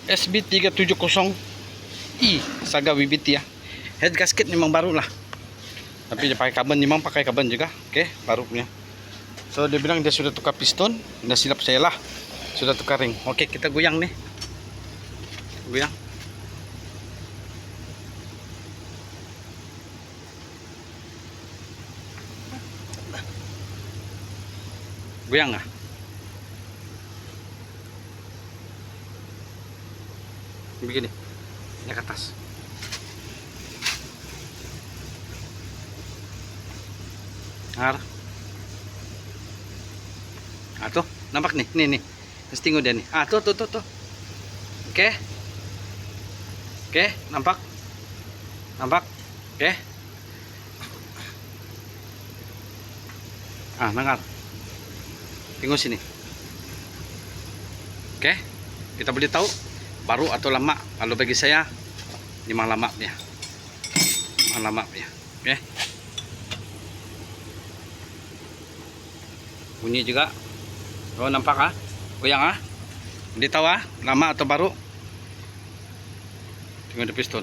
SB370i Saga WBT ya. Head gasket memang baru lah, tapi dia pakai carbon, memang pakai carbon juga. Oke, baru punya. So dia bilang dia sudah tukar piston, udah silap saya lah, sudah tukar ring. Oke, kita goyang nih, goyang. Goyang nggak? Begini, ini ke atas. Nah, tuh nampak nih, nih testing udah nih. Tuh. Oke, nampak, oke. Nangar, tunggu sini. Oke, kita boleh tahu baru atau lama. Kalau bagi saya memang lama ya, oke. Bunyi juga. Oh, nampak goyang Boleh tahu lama atau baru. Tengok ada piston.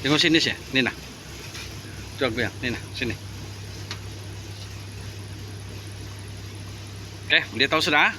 Tengok sini sih, ini nah. Coba goyang, ini nah, sini. Oke, boleh tahu sudah.